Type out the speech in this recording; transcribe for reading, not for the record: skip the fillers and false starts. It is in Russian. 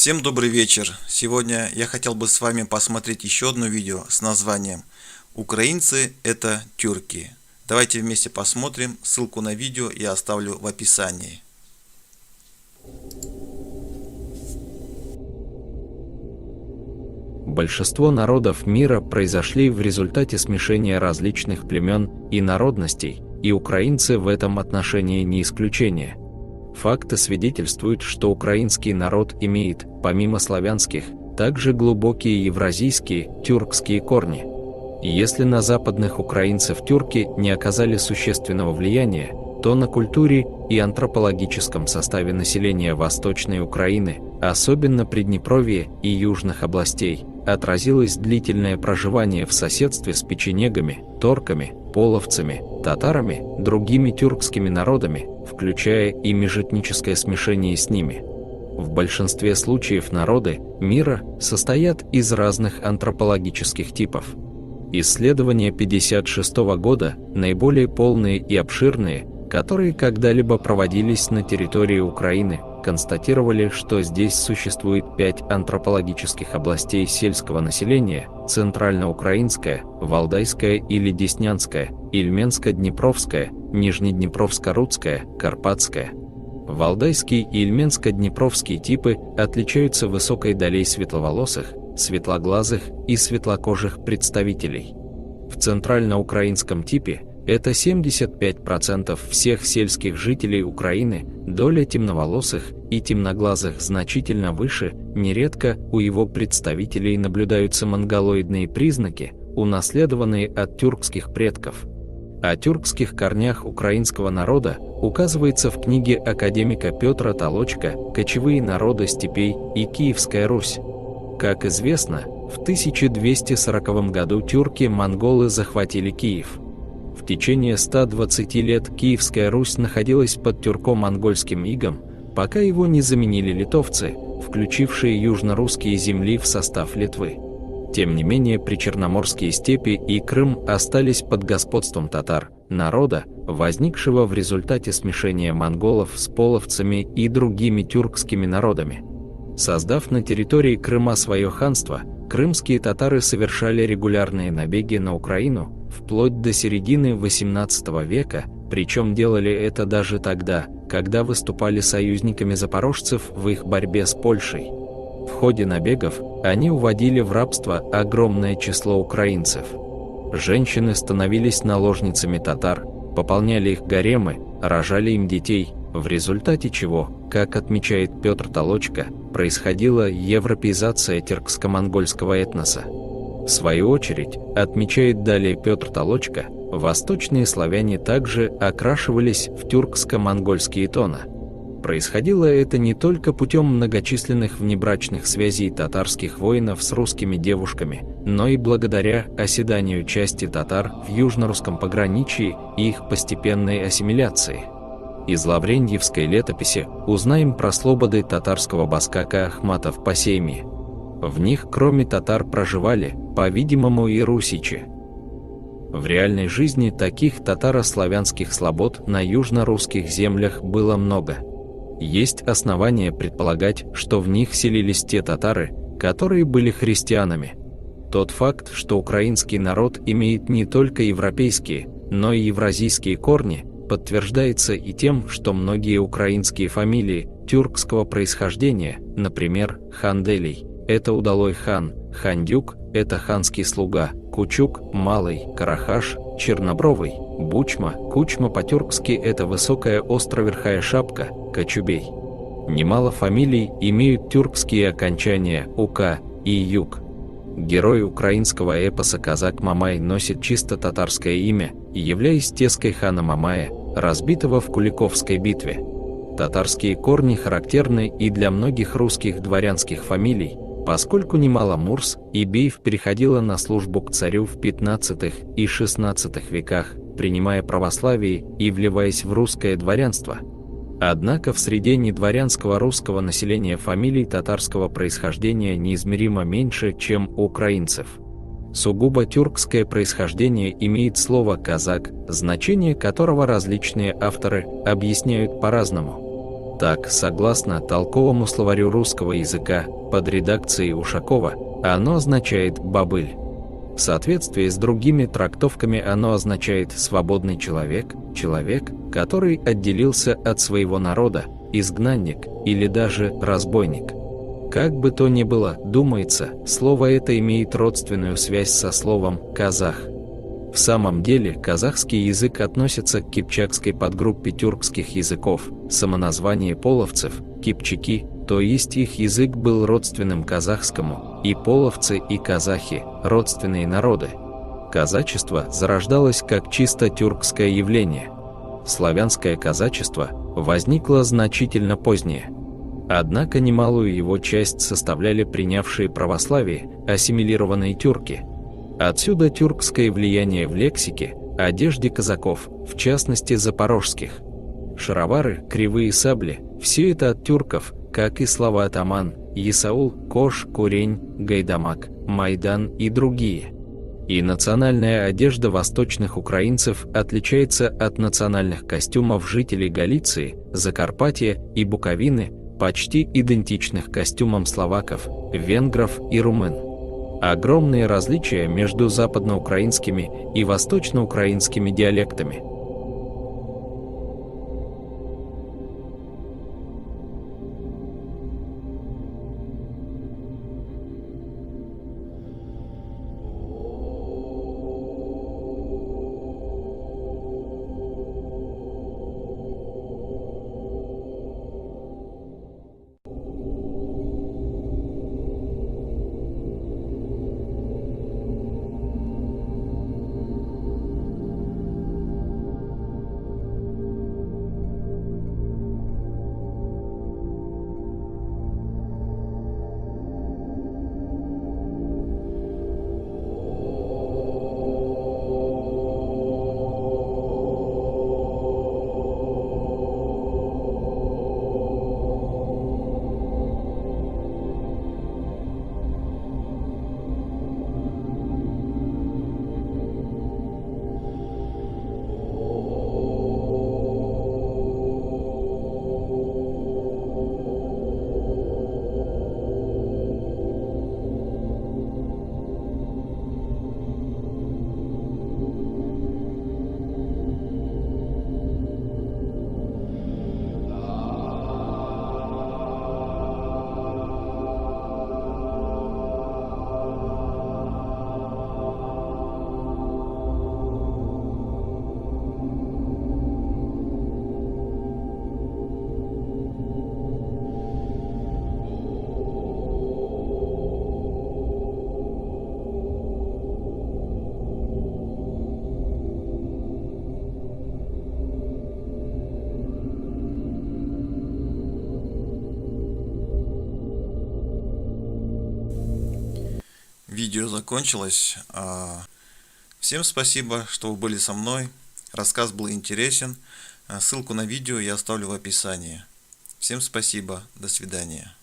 Всем добрый вечер. Сегодня я хотел бы с вами посмотреть еще одно видео с названием «Украинцы – это тюрки». Давайте вместе посмотрим. Ссылку на видео я оставлю в описании. Большинство народов мира произошли в результате смешения различных племен и народностей, и украинцы в этом отношении не исключение. Факты свидетельствуют, что украинский народ имеет, помимо славянских, также глубокие евразийские, тюркские корни. И если на западных украинцев тюрки не оказали существенного влияния, то на культуре и антропологическом составе населения Восточной Украины, особенно Приднепровья и южных областей, отразилось длительное проживание в соседстве с печенегами, торками, половцами, татарами, другими тюркскими народами, включая и межэтническое смешение с ними. В большинстве случаев народы мира состоят из разных антропологических типов. Исследования 1956 года, наиболее полные и обширные, которые когда-либо проводились на территории Украины, констатировали, что здесь существует 5 антропологических областей сельского населения: Центральноукраинская, Валдайская или Деснянская, Ильменско-Днепровская, Нижнеднепровско-Рудская, Карпатская. Валдайский и Ильменско-Днепровские типы отличаются высокой долей светловолосых, светлоглазых и светлокожих представителей. В центральноукраинском типе это 75% всех сельских жителей Украины, доля темноволосых и темноглазых значительно выше, нередко у его представителей наблюдаются монголоидные признаки, унаследованные от тюркских предков. О тюркских корнях украинского народа указывается в книге академика Петра Толочка «Кочевые народы степей и Киевская Русь». Как известно, в 1240 году тюрки-монголы захватили Киев. В течение 120 лет Киевская Русь находилась под тюрко-монгольским игом, пока его не заменили литовцы, включившие южно-русские земли в состав Литвы. Тем не менее, причерноморские степи и Крым остались под господством татар, народа, возникшего в результате смешения монголов с половцами и другими тюркскими народами. Создав на территории Крыма свое ханство, крымские татары совершали регулярные набеги на Украину вплоть до середины XVIII века, причем делали это даже тогда, когда выступали союзниками запорожцев в их борьбе с Польшей. В ходе набегов они уводили в рабство огромное число украинцев. Женщины становились наложницами татар, пополняли их гаремы, рожали им детей, в результате чего, как отмечает Петр Толочка, происходила европеизация тюркско-монгольского этноса. В свою очередь, отмечает далее Петр Толочка, восточные славяне также окрашивались в тюркско-монгольские тона. Происходило это не только путем многочисленных внебрачных связей татарских воинов с русскими девушками, но и благодаря оседанию части татар в южно-русском пограничье и их постепенной ассимиляции. Из лаврентьевской летописи узнаем про слободы татарского баскака Ахмата в Посейме. В них, кроме татар, проживали, по-видимому, и русичи. В реальной жизни таких татаро-славянских слобод на южно-русских землях было много. Есть основания предполагать, что в них селились те татары, которые были христианами. Тот факт, что украинский народ имеет не только европейские, но и евразийские корни, подтверждается и тем, что многие украинские фамилии тюркского происхождения, например, Ханделий – это удалой хан, Хандюк – это ханский слуга, Кучук – малый, Карахаш – чернобровый, Бучма, Кучма по-тюркски – это высокая островерхая шапка, Кочубей. Немало фамилий имеют тюркские окончания Ука и Юг. Герой украинского эпоса казак Мамай носит чисто татарское имя, являясь тезкой хана Мамая, разбитого в Куликовской битве. Татарские корни характерны и для многих русских дворянских фамилий, поскольку немало Мурс и Беев переходило на службу к царю в XV и XVI веках, принимая православие и вливаясь в русское дворянство. Однако в среде недворянского русского населения фамилий татарского происхождения неизмеримо меньше, чем у украинцев. Сугубо тюркское происхождение имеет слово «казак», значение которого различные авторы объясняют по-разному. Так, согласно толковому словарю русского языка под редакцией Ушакова, оно означает «бобыль». В соответствии с другими трактовками оно означает «свободный человек», «человек, который отделился от своего народа», «изгнанник» или даже «разбойник». Как бы то ни было, думается, слово это имеет родственную связь со словом «казах». В самом деле, казахский язык относится к кипчакской подгруппе тюркских языков, самоназвание половцев, кипчаки, то есть их язык был родственным казахскому, и половцы и казахи – родственные народы. Казачество зарождалось как чисто тюркское явление. Славянское казачество возникло значительно позднее. Однако немалую его часть составляли принявшие православие, ассимилированные тюрки. Отсюда тюркское влияние в лексике, одежде казаков, в частности запорожских. Шаровары, кривые сабли – все это от тюрков, как и слова атаман, есаул, кош, курень, гайдамак, майдан и другие. И национальная одежда восточных украинцев отличается от национальных костюмов жителей Галиции, Закарпатья и Буковины, почти идентичных костюмам словаков, венгров и румын. Огромные различия между западноукраинскими и восточноукраинскими диалектами. Видео закончилось. Всем спасибо, что вы были со мной. Рассказ был интересен. Ссылку на видео я оставлю в описании. Всем спасибо. До свидания.